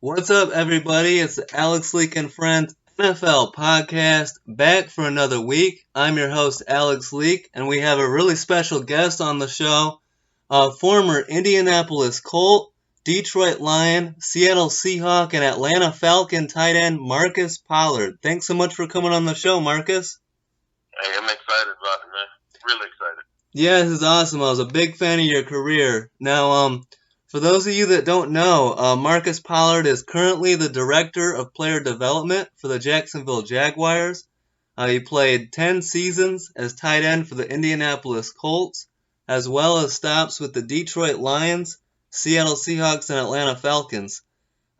What's up, everybody? It's the Alex Leak and Friends NFL podcast back for another week. I'm your host, Alex Leak, and we have a really special guest on the show, former Indianapolis Colt, Detroit Lion, Seattle Seahawk, and Atlanta Falcon tight end Marcus Pollard. Thanks so much for coming on the show, Marcus. Hey, I'm excited about it, man. Really excited. Yeah, this is awesome. I was a big fan of your career. Now, for those of you that don't know, Marcus Pollard is currently the Director of Player Development for the Jacksonville Jaguars. He played 10 seasons as tight end for the Indianapolis Colts, as well as stops with the Detroit Lions, Seattle Seahawks, and Atlanta Falcons.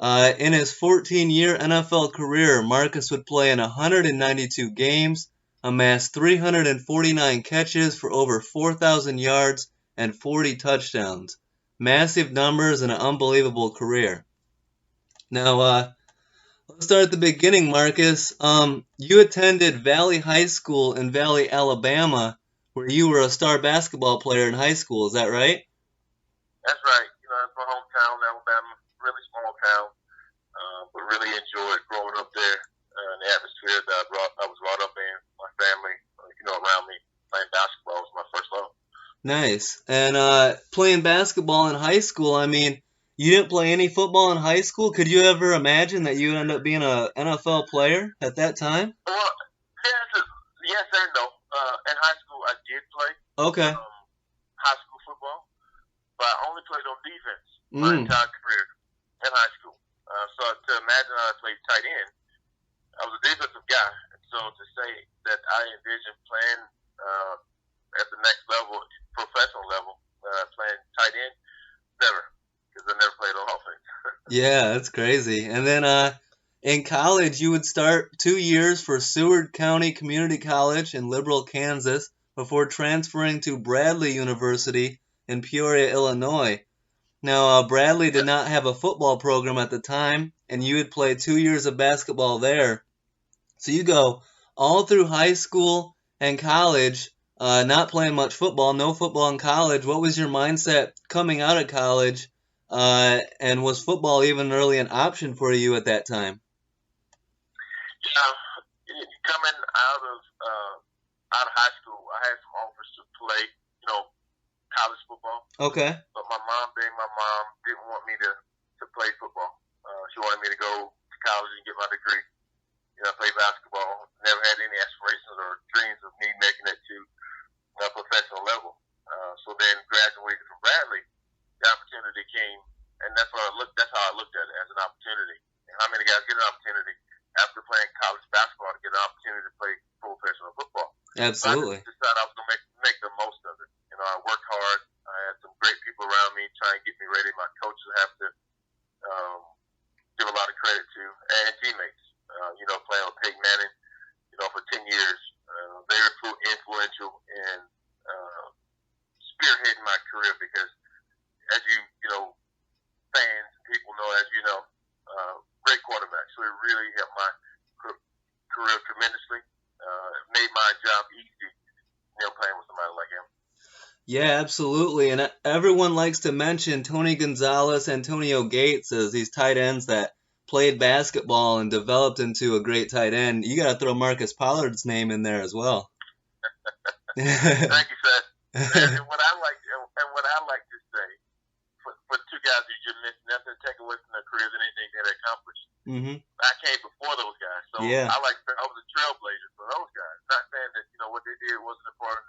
In his 14-year NFL career, Marcus would play in 192 games, amassed 349 catches for over 4,000 yards and 40 touchdowns. Massive numbers and an unbelievable career. Now, let's start at the beginning, Marcus. You attended Valley High School in Valley, Alabama, where you were a star basketball player in high school. Is that right? That's right. It's my hometown, Alabama. Really small town, but really enjoyed growing up there. The atmosphere that I was brought up in, my family, around me. Playing basketball was my first love. Nice. And playing basketball in high school, I mean, you didn't play any football in high school. Could you ever imagine that you would end up being an NFL player at that time? Well, yes and no. In high school, I did play Okay. high school football, but I only played on defense my entire career in high school. So to imagine I played tight end, I was a defensive guy. And so to say that I envisioned playing at the next level, professional level, playing tight end, never, because I never played on offense. Yeah, that's crazy. And then in college, you would start 2 years for Seward County Community College in Liberal, Kansas, before transferring to Bradley University in Peoria, Illinois. Now, Bradley did not have a football program at the time, and you would play 2 years of basketball there. So you go all through high school and college, not playing much football, no football in college. What was your mindset coming out of college, and was football even really an option for you at that time? Yeah, coming out of high school, I had some offers to play, college football. Okay. But my mom, being my mom, didn't want me to play football. She wanted me to go to college and get my degree. Play basketball. Never had any aspirations or dreams of me making it to a professional level. So then graduated from Bradley, the opportunity came, and that's how I looked at it, as an opportunity. And how many guys get an opportunity after playing college basketball to get an opportunity to play professional football? Absolutely. So I just decided I was going to make the most of it. I worked hard. I had some great people around me trying to get me ready. My coaches have to give a lot of credit to, and teammates. Playing with Peyton Manning, for 10 years, very influential in spearheading my career because, as fans and people know, great quarterback. So it really helped my career tremendously. It made my job easy, playing with somebody like him. Yeah, absolutely. And everyone likes to mention Tony Gonzalez, Antonio Gates as these tight ends that played basketball and developed into a great tight end. You got to throw Marcus Pollard's name in there as well. Thank you, sir. And what I like to say for two guys you just mentioned, nothing to take away from their careers and anything they accomplished. Mm-hmm. I came before those guys, so yeah. I was a trailblazer for those guys. Not saying that what they did wasn't important,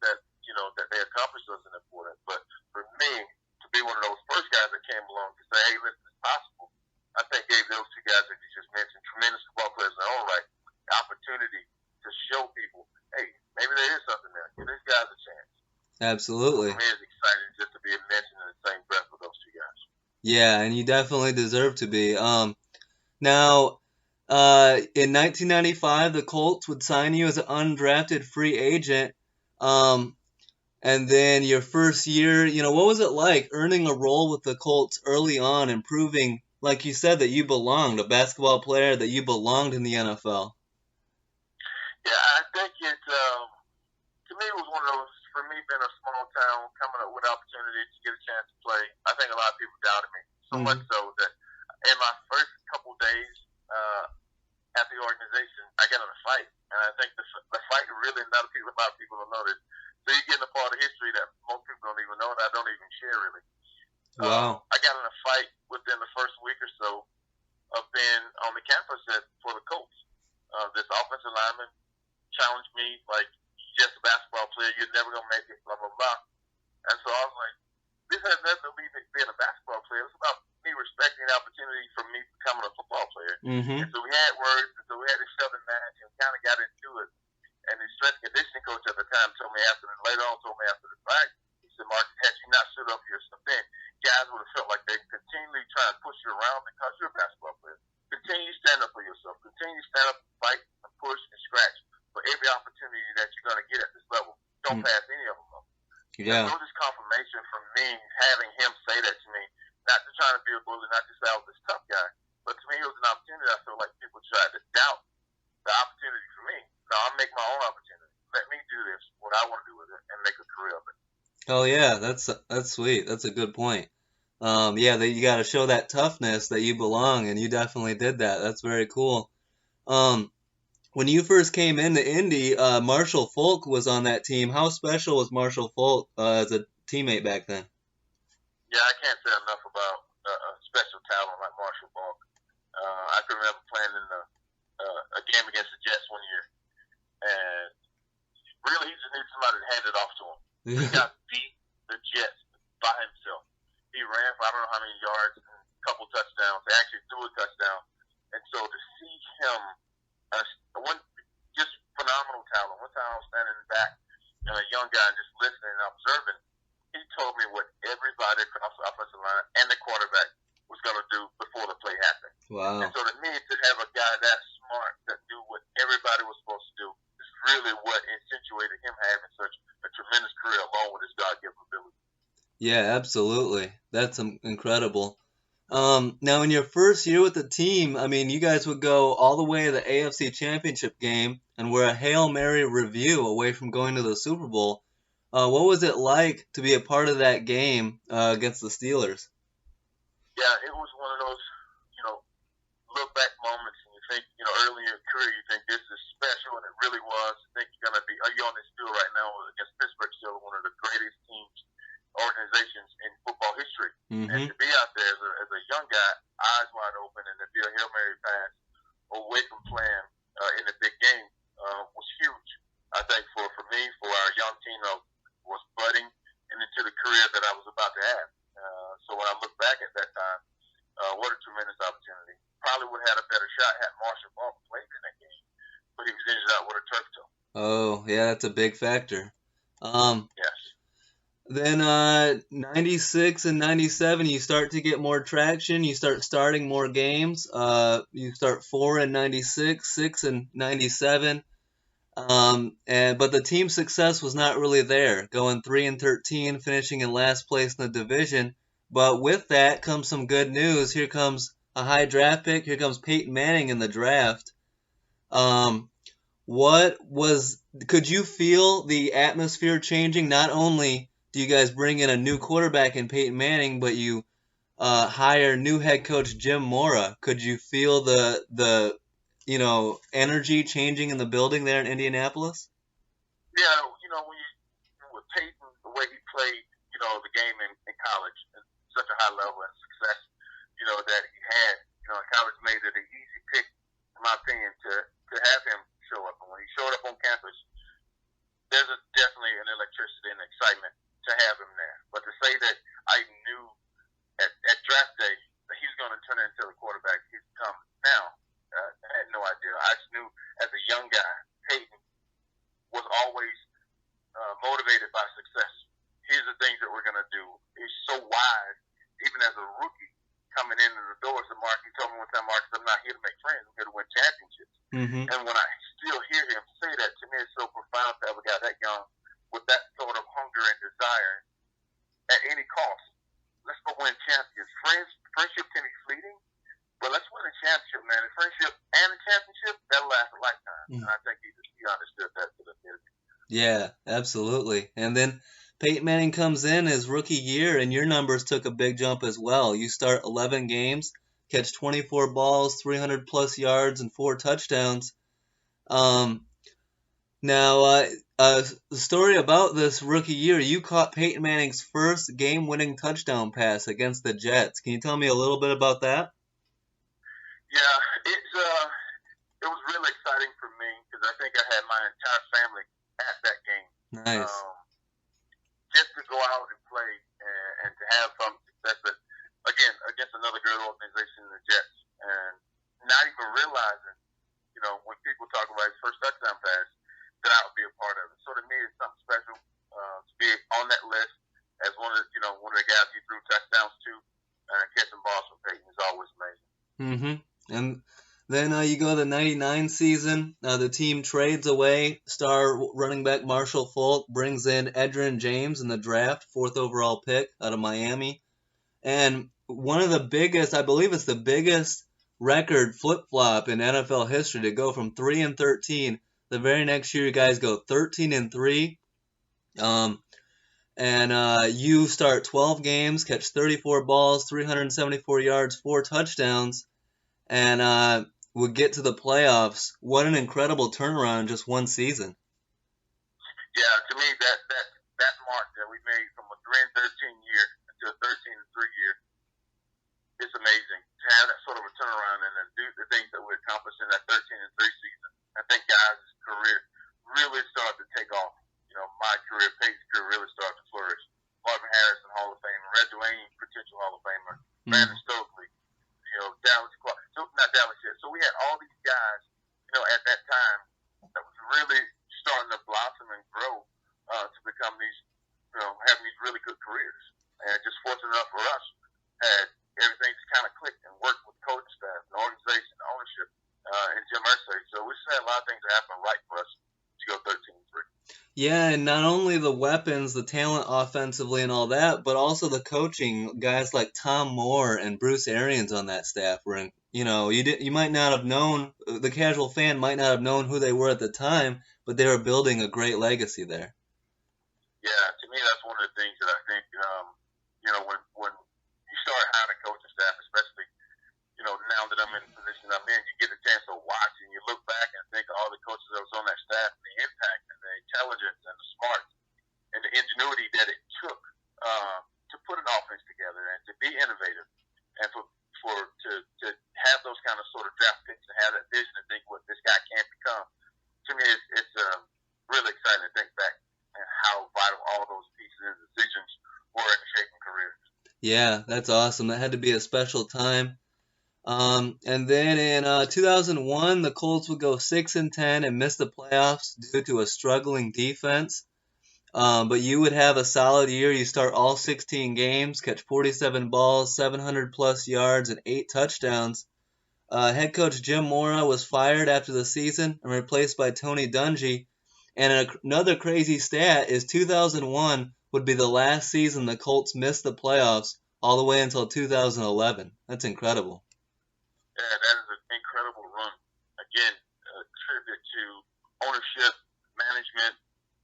that they accomplished wasn't important, but for me to be one of those first guys that came along to say, hey, listen, it's possible. I think gave those two guys that you just mentioned, tremendous football players in their own right, the opportunity to show people, hey, maybe there is something there. Give these guys a chance. Absolutely. So for me, it's exciting just to be mentioned in the same breath with those two guys. Yeah, and you definitely deserve to be. Now, in 1995, the Colts would sign you as an undrafted free agent. And then your first year, what was it like earning a role with the Colts early on and proving, like you said, that you belonged, a basketball player, that you belonged in the NFL? Yeah, I think to me, it was one of those, for me being a small town, coming up with opportunities to get a chance to play, I think a lot of people doubted me. So much so that in my first couple days at the organization, I got in a fight, and I think the fight really not a lot of people don't know this. So you get in a part of history that most people don't even know, and I don't even share really. Wow. I got in a fight within the first week or so of being on the campus for the Colts. This offensive lineman challenged me like, "You're just a basketball player. You're never gonna make it." Blah blah blah. And so I was like, "This has nothing to do with me being a basketball player. It's about me respecting the opportunity for me becoming a football player." Mm-hmm. And so we had words, and so we had a shoving match, and kind of got into it. And the strength and conditioning coach at the time told me after the fight, he said, "Mark, had you not stood up for yourself then, guys would have felt like they continually try to push you around because you're a basketball player. Continue to stand up for yourself. Continue to stand up, fight, and push and scratch for every opportunity that you're going to get at this level. Don't pass any of them up." Yeah. And so this confirmation from me, having him say that to me, not to try to be a bully, not to say I was this tough guy, but to me it was an opportunity. I feel like people tried to doubt the opportunity for me. No, I'll make my own opportunity. Let me do this, what I want to do with it, and make a career of it. Oh yeah, that's sweet. That's a good point. Yeah, that you got to show that toughness that you belong, and you definitely did that. That's very cool. When you first came into Indy, Marshall Falk was on that team. How special was Marshall Falk as a teammate back then? Yeah, I can't say enough about a special talent like Marshall Falk. I can remember playing in a game against the Jets one year, and really he just needed somebody to hand it off to him. He got beat the Jets by himself. He ran for I don't know how many yards, and a couple touchdowns. They actually threw a touchdown, and so to see him, just phenomenal talent. One time I was standing back, a young guy, and just listening and observing. He told me what everybody across the offensive line and the quarterback was going to do before the play happened. Wow. And so to me, to have a guy that smart that knew what everybody was supposed to do is really what accentuated him having such a tremendous career along with his God-given ability. Yeah, absolutely. That's incredible. Now, in your first year with the team, I mean, you guys would go all the way to the AFC Championship game and were a Hail Mary review away from going to the Super Bowl. What was it like to be a part of that game against the Steelers? Yeah, it was one of those, look back moments, and you think, early in your career, you think this is special, and it really was. You think you're going to be, you're on this field right now against Pittsburgh Steelers, one of the greatest teams, organizations in football history. Mm-hmm. And to be out there as a young guy, eyes wide open, and to be a Hail Mary pass away from playing in the big game was huge. I think for me, for our young team that was budding and into the career that I was about to have. So when I look back at that time, what a tremendous opportunity. Probably would have had a better shot had Marshall Falk played in that game, but he was injured out with a turf toe. Oh, yeah, that's a big factor. Yes. Then 96 and 97, you start to get more traction. You start starting more games. You start 4 in 96, 6 in 97. But the team's success was not really there, going 3 and 13, finishing in last place in the division. But with that comes some good news. Here comes a high draft pick. Here comes Peyton Manning in the draft. Could you feel the atmosphere changing? Not only do you guys bring in a new quarterback in Peyton Manning, but you hire new head coach Jim Mora. Could you feel the energy changing in the building there in Indianapolis? Yeah, with Peyton, the way he played, the game in college, and such a high level and success, that he had, college made it an easy pick, in my opinion, to have him show up. And when he showed up on campus, there's definitely an electricity and excitement to have him there. But to say that I knew at draft day that he was going to turn into the quarterback he's become now, I had no idea. I just knew as a young guy, Peyton was always motivated by success. Here's the things that we're going to do. He's so wise, even as a rookie, coming in the door. So Mark, he told me one time, Mark, I'm not here to make friends. I'm here to win championships. Mm-hmm. And when I still hear him say that, to me it's so profound to have a guy that young with that sort of hunger and desire at any cost. Let's go win championships. Friendship can be fleeting, but let's win a championship, man. A friendship and a championship, that'll last a lifetime. Mm-hmm. And I think he understood that to the minute. Yeah, absolutely. And then Peyton Manning comes in his rookie year, and your numbers took a big jump as well. You start 11 games, catch 24 balls, 300-plus yards, and 4 touchdowns. Now, the story about this rookie year, you caught Peyton Manning's first game-winning touchdown pass against the Jets. Can you tell me a little bit about that? Yeah, it was really exciting for me because I think I had my entire family at that game. Nice. Just to go out and play and to have some success, but again, against another great organization, the Jets, and not even realizing, when people talk about his first touchdown pass, that I would be a part of it. So to me, it's something special to be on that list as one of the guys he threw touchdowns to. Catching balls from Peyton is always amazing. Mm-hmm. And then you go to the 99 season. The team trades away star running back Marshall Faulk, brings in Edgerrin James in the draft, 4th overall pick out of Miami. And one of the biggest, I believe it's the biggest record flip-flop in NFL history to go from 3-13. The very next year, you guys go 13-3. You start 12 games, catch 34 balls, 374 yards, 4 touchdowns, and would get to the playoffs. What an incredible turnaround in just one season. Yeah, to me, that mark that we made from a 3-13 year to a 13-3 year is amazing. To have that sort of a turnaround and to do the things that we accomplished in that 13-3 season, I think guys' career really started to take off. My career, Peyton's career really started to flourish. Marvin Harrison, Hall of Famer, Red Dwayne, potential Hall of Famer, Brandon Stokely, Dallas Clark. So, not Dallas yet. So we had all these guys, at that time that was really starting to blossom and grow to become these, having these really good careers. And just fortunate enough for us, had everything just kind of clicked and worked with coaching staff, and organization, ownership, and Jim Irsay. So we just had a lot of things that happened right for us to go 13-3. Yeah, and not only the weapons, the talent offensively and all that, but also the coaching. Guys like Tom Moore and Bruce Arians on that staff were, you might not have known, the casual fan might not have known who they were at the time, but they were building a great legacy there. Yeah, to me, that's one of the things that I think, when you start hiring a coaching staff, especially, now that I'm in the position I'm in, you get a chance to watch and you look back and think of all the coaches that was on that staff, and the impact and the intelligence and the smarts and the ingenuity that it took to put an offense together and to be innovative and to have those kind of sort of draft picks and have that vision and think what this guy can become. To me, it's really exciting to think back and how vital all those pieces and decisions were in shaping careers. Yeah, that's awesome. That had to be a special time. And then in 2001, the Colts would go 6-10 and miss the playoffs due to a struggling defense. But you would have a solid year. You start all 16 games, catch 47 balls, 700-plus yards, and 8 touchdowns. Head coach Jim Mora was fired after the season and replaced by Tony Dungy. And another crazy stat is 2001 would be the last season the Colts missed the playoffs all the way until 2011. That's incredible. Yeah, that is an incredible run. Again, a tribute to ownership, management,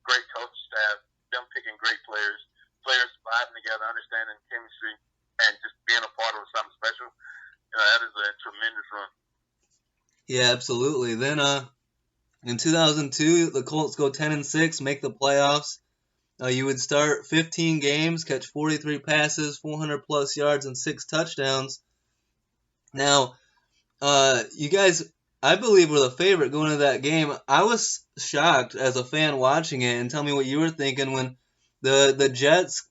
great coach staff, them picking great players vibing together, understanding chemistry, and just being a part of something special. That is a tremendous run. Yeah, absolutely. Then in 2002, the Colts go 10-6, make the playoffs. You would start 15 games, catch 43 passes, 400-plus yards, and 6 touchdowns. Now, you guys, I believe, were the favorite going into that game. I was shocked as a fan watching it, and tell me what you were thinking when the Jets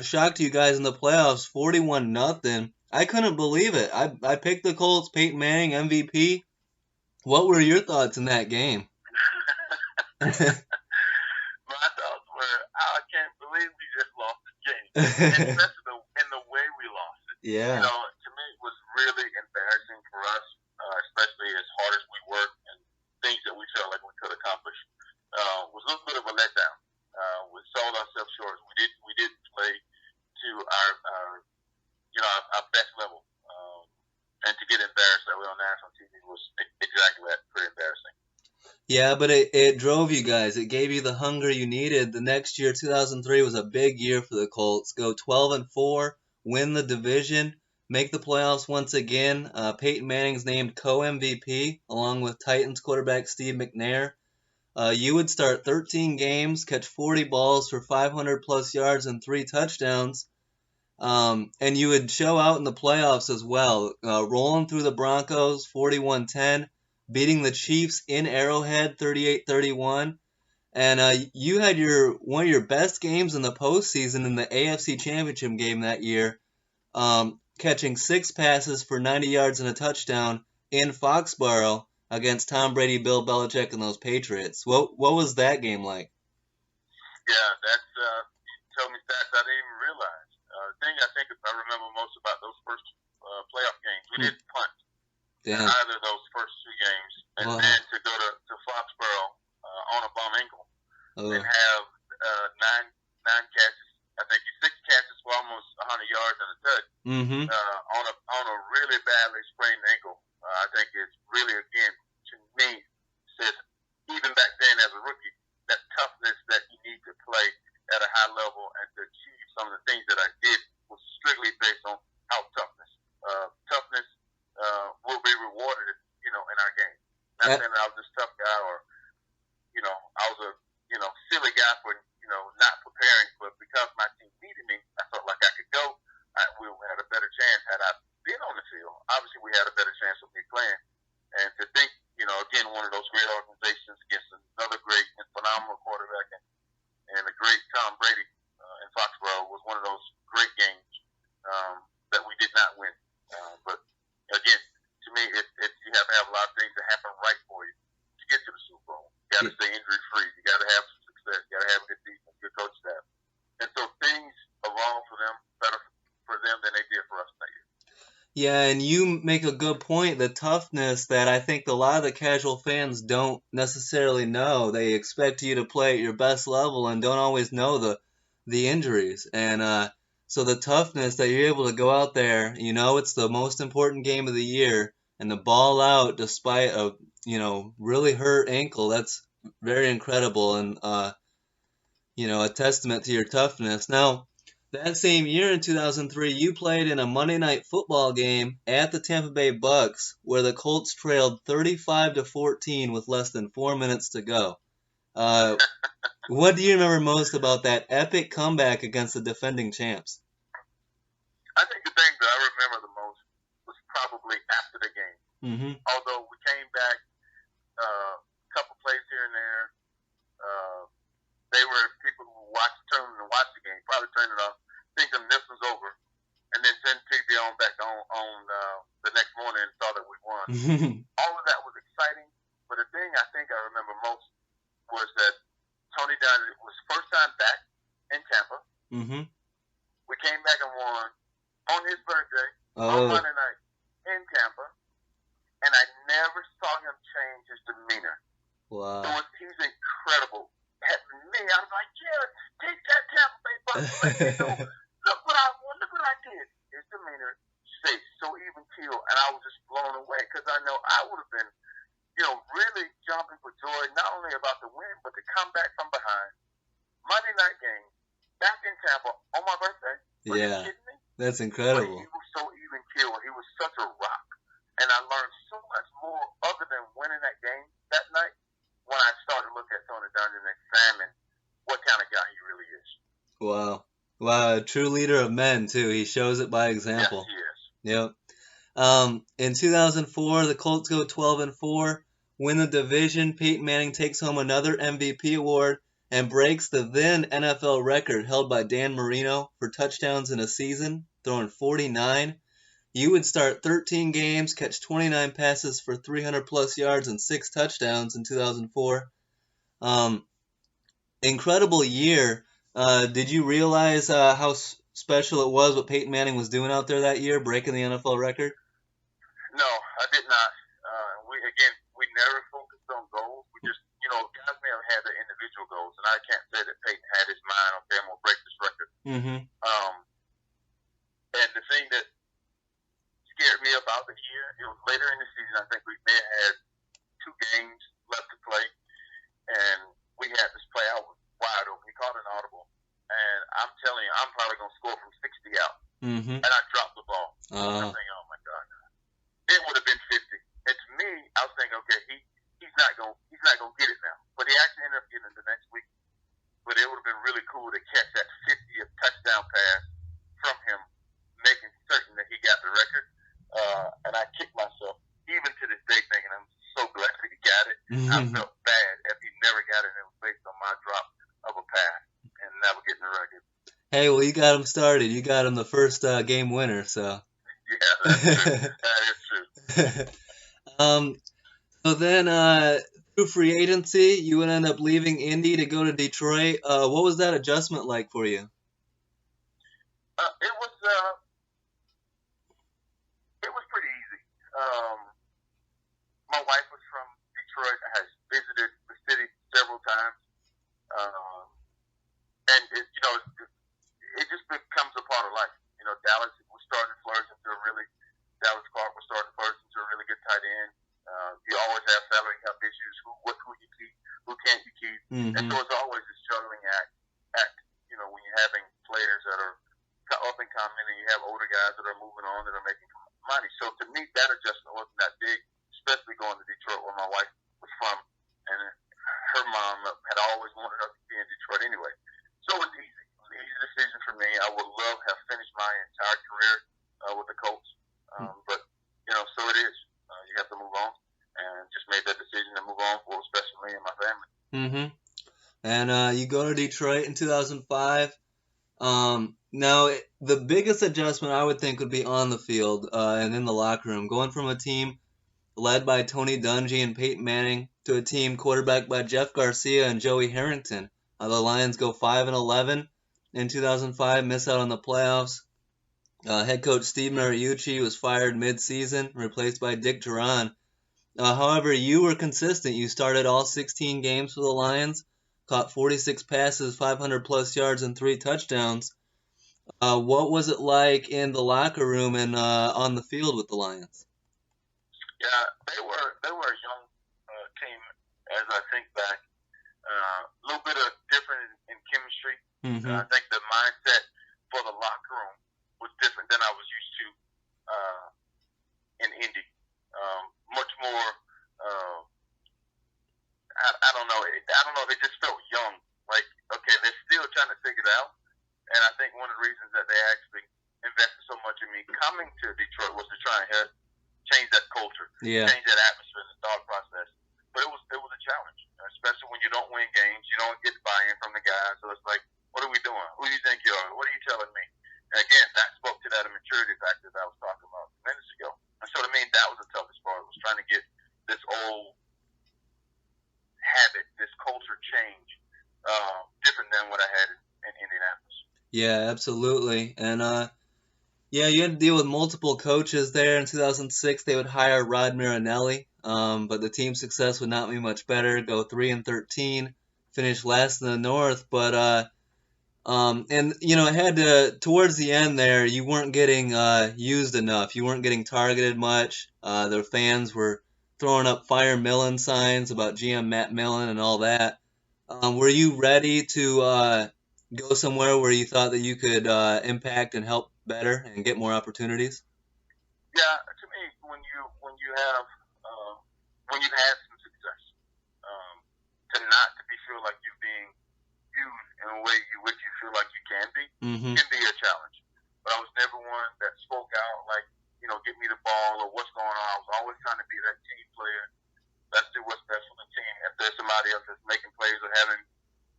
shocked you guys in the playoffs, 41-0. I couldn't believe it. I picked the Colts, Peyton Manning, MVP. What were your thoughts in that game? My thoughts were, I can't believe we just lost the game, especially in the way we lost it. Yeah. To me, it was really embarrassing for us, especially as hard as we worked and things that we felt like we could accomplish. Was a little bit of a letdown. We sold ourselves short. We didn't play to our best level. And to get embarrassed that way on national TV was exactly that, pretty embarrassing. Yeah, but it drove you guys. It gave you the hunger you needed. The next year, 2003, was a big year for the Colts. Go 12-4, win the division, make the playoffs once again. Peyton Manning's named co-MVP along with Titans quarterback Steve McNair. You would start 13 games, catch 40 balls for 500 plus yards and 3 touchdowns. And you would show out in the playoffs as well, rolling through the Broncos 41-10, beating the Chiefs in Arrowhead 38-31. And you had one of your best games in the postseason in the AFC Championship game that year, catching 6 passes for 90 yards and a touchdown in Foxborough against Tom Brady, Bill Belichick, and those Patriots. What was that game like? Yeah, that's told me stats I didn't even realize. The thing I remember most about those first playoff games, we didn't punt in either of those first 2 games, and then to go to Foxborough on a bum ankle and have nine catches. I think 6 catches for almost 100 yards and a touch on a really badly sprained ankle. I think it's really, again, to me, says even back then as a rookie, that toughness that you need to play at a high level and to achieve some of the things that I did was strictly based on how toughness will be rewarded, in our game. Not saying that I was this tough guy or, I was a, silly guy for, not preparing, but because my team needed me, I felt like I could go. We had a better chance had I been on the field. Obviously, we had a better chance of me playing. And to think, again, one of those great organizations against another great and phenomenal quarterback and a great Tom Brady in Foxborough was one of those great games that we did not win. But again, to me, you have to have a lot of things that happen right for you to get to the Super Bowl. You got to stay injury free. You got to have some success. You got to have a good defense, good coach staff. And so things evolved for them better for them than they did for us that year. Yeah, and you make a good point, the toughness that I think a lot of the casual fans don't necessarily know. They expect you to play at your best level and don't always know the injuries. And so the toughness that you're able to go out there, it's the most important game of the year, and the ball out despite a, really hurt ankle, that's very incredible and, a testament to your toughness. Now, that same year in 2003, you played in a Monday Night Football game at the Tampa Bay Bucks, where the Colts trailed 35-14 with less than 4 minutes to go. What do you remember most about that epic comeback against the defending champs? I think the thing that I remember the most was probably after the game. Mm-hmm. Although we came back a couple plays here and there, they were people who turned and watched the game, probably turned it off, thinking this was over, and then turned TV on back on the next morning and saw that we won. All of that was exciting, but the thing I think I remember most was that Tony Dungy was first time back in Tampa. Mm-hmm. We came back and won on his birthday on Monday night in Tampa, and I never saw him change his demeanor. Wow. He's incredible. Me, I was like, yeah, take that Tampa Bay Bucks. Look what I did. His demeanor stayed so even keel, and I was just blown away because I know I would have been, really jumping for joy not only about the win but the comeback from behind. Monday night game, back in Tampa on my birthday. Are you kidding me? That's incredible. But he was so even keel. He was such a rock, and I learned so much more other than winning that game that night when I started to look at Tony Dungy and examine what kind of guy he really is. Wow, a true leader of men, too. He shows it by example. Yes, he is. Yep. In 2004, the Colts go 12-4, win the division. Peyton Manning takes home another MVP award and breaks the then NFL record held by Dan Marino for touchdowns in a season, throwing 49. You would start 13 games, catch 29 passes for 300-plus yards and 6 touchdowns in 2004. Incredible year. Did you realize how special it was what Peyton Manning was doing out there that year, breaking the NFL record? No, I did not. We never focused on goals. We just, guys may have had their individual goals, and I can't say that Peyton had his mind, okay, I'm going to break this record. Mm-hmm. And the thing that scared me about the year, it was later in the season, I think we may have had 2 games left to play, and we had this play out wide open. He caught an audible, and I'm telling you, I'm probably going to score from 60 out. Mm-hmm. And I dropped the ball. I'm thinking, oh my God, it would have been 50. And to me, I was thinking, okay, he's not gonna get it now. But he actually ended up getting it the next week. But it would have been really cool to catch that 50th touchdown pass from him, making certain that he got the record. And I kicked myself, even to this day, thinking I'm so glad that he got it. I felt bad if he never got it, and it was based on my drop of a pass and never getting the record. Hey, well, you got him started. You got him the first game winner, so. Yeah, that's true. That is true. So then, through free agency, you would end up leaving Indy to go to Detroit. What was that adjustment like for you? It was pretty easy. My wife was from Detroit. I had visited the city several times, and it just becomes a part of life. Dallas was starting to flourish into Dallas Clark was starting to flourish into a really good tight end. You always have salary cap issues. Who you keep, who can't you keep, and so it's always a struggling act. When you're having players that are up and coming, and you have older guys that are moving on that are making money. So to me, that adjustment wasn't that big, especially going to Detroit, where my wife was from, and her mom had always wanted us to be in Detroit anyway. So it was easy. It was an easy decision for me. I would love to have finished my entire career with the Colts, but so it is. You have to move on, and just made that decision to move on for especially me and my family. And you go to Detroit in 2005. Now, the biggest adjustment I would think would be on the field and in the locker room, going from a team led by Tony Dungy and Peyton Manning to a team quarterbacked by Jeff Garcia and Joey Harrington. The Lions go 5-11 in 2005, miss out on the playoffs. Head coach Steve Mariucci was fired mid-season, replaced by Dick Duran. However, you were consistent. You started all 16 games for the Lions, caught 46 passes, 500-plus yards, and 3 touchdowns. What was it like in the locker room and on the field with the Lions? Yeah, they were a young team, as I think back. A little bit of different in chemistry. I think the mindset for the locker room was different than I was used to in Indy. Much more. I don't know. I don't know if it just felt young. Like, okay, they're still trying to figure it out. And I think one of the reasons that they actually invested so much in me coming to Detroit was to try and help change that culture, change that atmosphere, the thought process. But it was a challenge, especially when you don't win games, you don't get buy-in from the guys. So it's like, what are we doing? Who do you think you are? What are you telling me? And again, that spoke to that immaturity factor that I was talking about minutes ago. And so to me, that was the toughest part. Was trying to get this old habit, this culture change, different than what I had in Indianapolis. Yeah, absolutely. And you had to deal with multiple coaches there. In 2006, they would hire Rod Marinelli, but the team's success would not be much better. Go 3-13, finish last in the North. But it had to towards the end there. You weren't getting used enough. You weren't getting targeted much. Their fans were throwing up "Fire Millen" signs about GM Matt Millen and all that. Were you ready to go somewhere where you thought that you could impact and help better and get more opportunities? Yeah, to me, when you've had some success, to not to be feel like you're being used in a way which you feel like you can be a challenge. But I was never one that spoke out like, get me the ball or what's going on. I was always trying to be that team player. Let's do what's best for the team. If there's somebody else that's making plays or having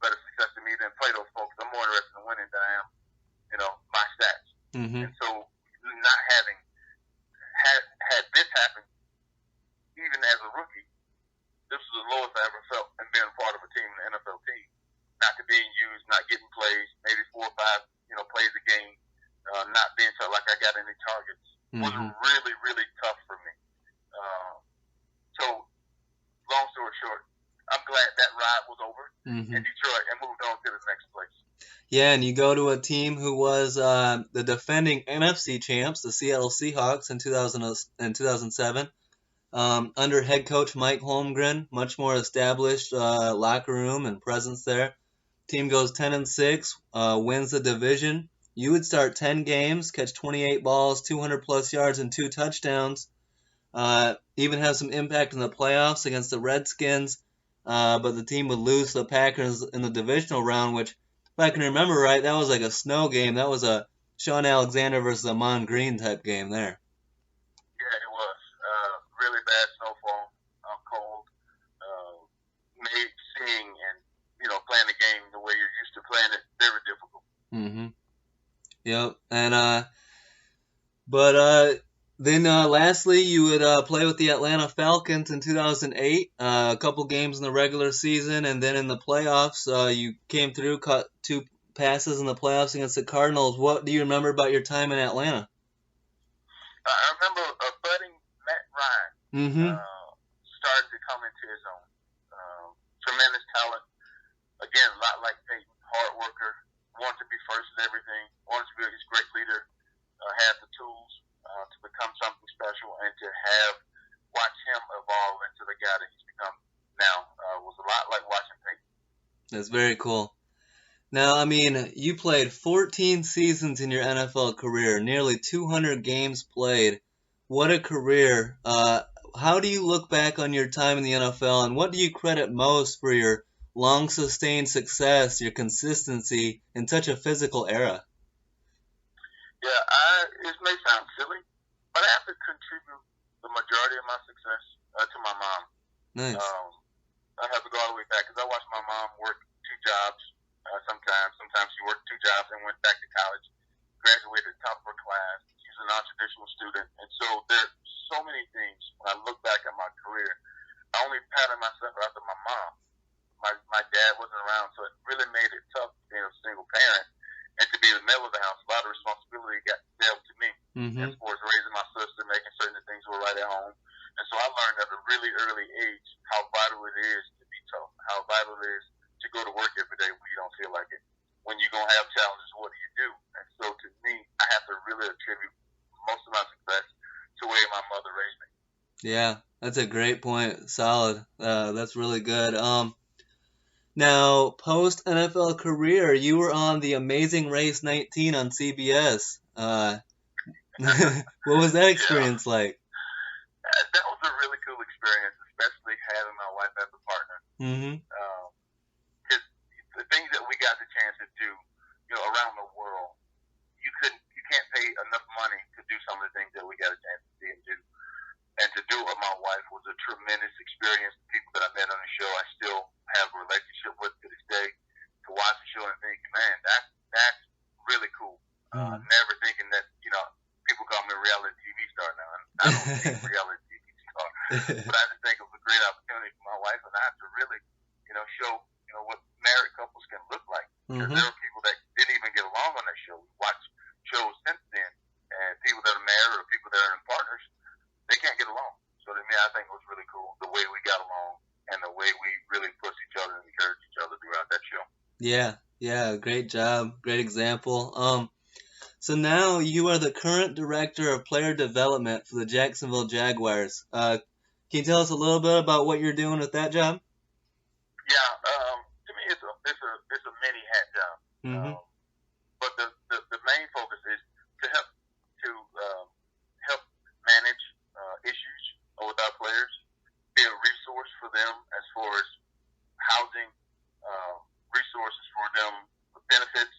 better success than me, then play those folks. I'm more interested in winning than I am, my stats. And so not having had this happen, even as a rookie, this was the lowest I ever felt in being a part of a team, an NFL team. Not to being used, not getting plays, maybe 4 or 5, plays a game, not being felt like I got any targets was really, really tough for me. So, long story short, I'm glad that ride was over in Detroit and moved on to the next place. Yeah, and you go to a team who was the defending NFC champs, the Seattle Seahawks, in 2007. Under head coach Mike Holmgren, much more established locker room and presence there. Team goes 10-6, wins the division, you would start 10 games, catch 28 balls, 200 plus yards, and 2 touchdowns. Even have some impact in the playoffs against the Redskins, but the team would lose to the Packers in the divisional round, which, if I can remember right, that was like a snow game. That was a Sean Alexander versus Amon Green type game there. Yeah, it was. Really bad snowfall, cold. Made seeing and, playing the game the way you're used to playing it very difficult. Mm-hmm. Yep. And, then lastly, you would play with the Atlanta Falcons in 2008, a couple games in the regular season, and then in the playoffs, you came through, caught 2 passes in the playoffs against the Cardinals. What do you remember about your time in Atlanta? I remember budding Matt Ryan Mm-hmm. started to come into his own. Tremendous talent. Again, a lot like Peyton, hard worker, wanted to be first in everything, wanted to be a great leader, had the tools to become something special, and to watch him evolve into the guy that he's become now was a lot like watching Peyton. That's very cool. Now, I mean, you played 14 seasons in your NFL career, nearly 200 games played. What a career. How do you look back on your time in the NFL, and what do you credit most for your long sustained success, your consistency in such a physical era? Yeah, it may sound silly, but I have to contribute the majority of my success to my mom. Nice. I have to go all the way back because I watched my mom work 2 jobs. Sometimes she worked 2 jobs and went back to college, graduated at the top of her class. She was a non-traditional student, and so there's so many things. When I look back at my career, I only patterned myself after my mom. My dad wasn't around, so it really made it tough being a single parent and to be the male of the house. A lot of responsibility got dealt to me as far as raising my sister, making certain things were right at home. And so I learned at a really early age how vital it is to be tough, how vital it is to go to work every day when you don't feel like it. When you're going to have challenges, what do? And so to me, I have to really attribute most of my success to the way my mother raised me. Yeah, that's a great point. Solid. That's really good. Now, post NFL career, you were on The Amazing Race 19 on CBS. What was that experience like? That was a really cool experience, especially having my wife as a partner. Mm-hmm. Because the things that we got the chance to do, around the world, you can't pay enough money to do some of the things that we got a chance to see and do. And to do it with my wife was a tremendous experience. The people that I met on the show, I still have a relationship with to this day. To watch the show and think, man, that's really cool. Never thinking that, people call me a reality TV star now. And I don't think reality TV star, but I just think it was a great opportunity for my wife and I to really, show, what married couples can look like. Because there are people that didn't even get along on that show. We watched shows since then, and people that are married or people that are in partners, they can't get along. So to me, I think it was really cool the way we got along and the way we really pushed each other and encouraged each other throughout that show. Yeah, great job, great example. So now you are the current director of player development for the Jacksonville Jaguars. Can you tell us a little bit about what you're doing with that job? Yeah, to me, it's a mini hat job. But the main focus is to help manage issues with our players, be a resource for them as far as housing, resources for them, benefits.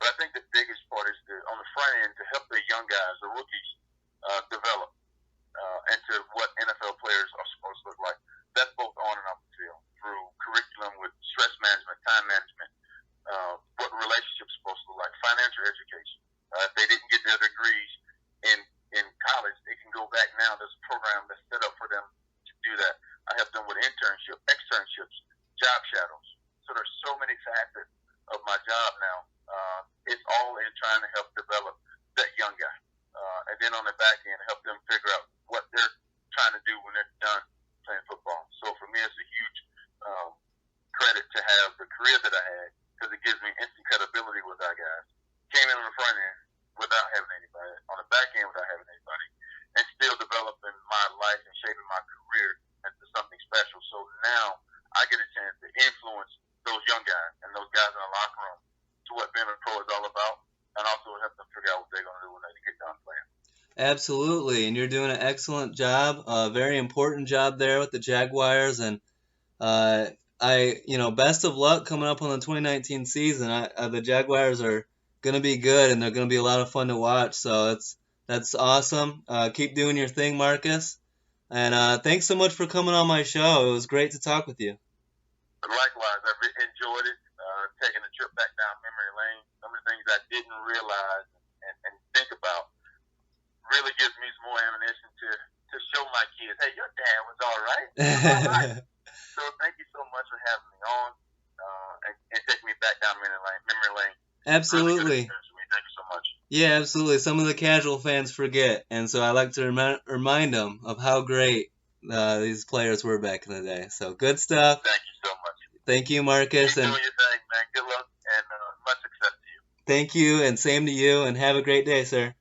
But I think the biggest part is on the front end to help the young guys, the rookies, develop into what NFL players are supposed to look like. That's both on and off the field through curriculum with stress management, time management, what relationships are supposed to look like, financial education. If they didn't get their degrees in college, they can go back now. There's a program that's set up for them to do that. I help them with externships, job shadows. So there's so many facets of my job now. It's all in trying to help develop that young guy. And then on the back end, help them figure out what they're trying to do when they're done playing football. So for me, it's a huge credit to have the career that I had because it gives me instant credibility with our guys. Came in on the front end without having anybody, on the back end without having anybody, and still developing my life and shaping my career into something special. So now I get a chance to influence those young guys and those guys in the locker room to what being a pro is all about, and also help Absolutely, and you're doing an excellent job, a very important job there with the Jaguars, and uh, best of luck coming up on the 2019 season. The Jaguars are gonna be good, and they're gonna be a lot of fun to watch. So that's awesome. Keep doing your thing, Marcus, and thanks so much for coming on my show. It was great to talk with you. Likewise, I've enjoyed it. Taking a trip back down memory lane. Some of the things I didn't realize and think about really gives me some more ammunition to show my kids, hey, your dad was all right. All right. So thank you so much for having me on and taking me back down memory lane. Absolutely. Really thank you so much. Yeah, absolutely. Some of the casual fans forget, and so I like to remind them of how great these players were back in the day. So good stuff. Thank you so much. Thank you, Marcus. Keep doing your thing, man. Good luck and much success to you. Thank you, and same to you, and have a great day, sir.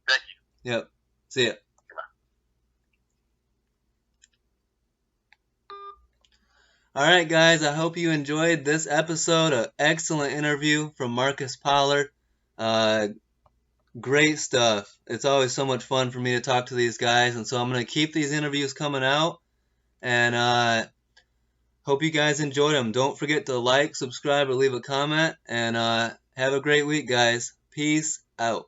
Thank you. Yep. See ya. All right, guys, I hope you enjoyed this episode. An excellent interview from Marcus Pollard. Great stuff. It's always so much fun for me to talk to these guys, and so I'm going to keep these interviews coming out, and hope you guys enjoyed them. Don't forget to like, subscribe, or leave a comment, and have a great week, guys. Peace out.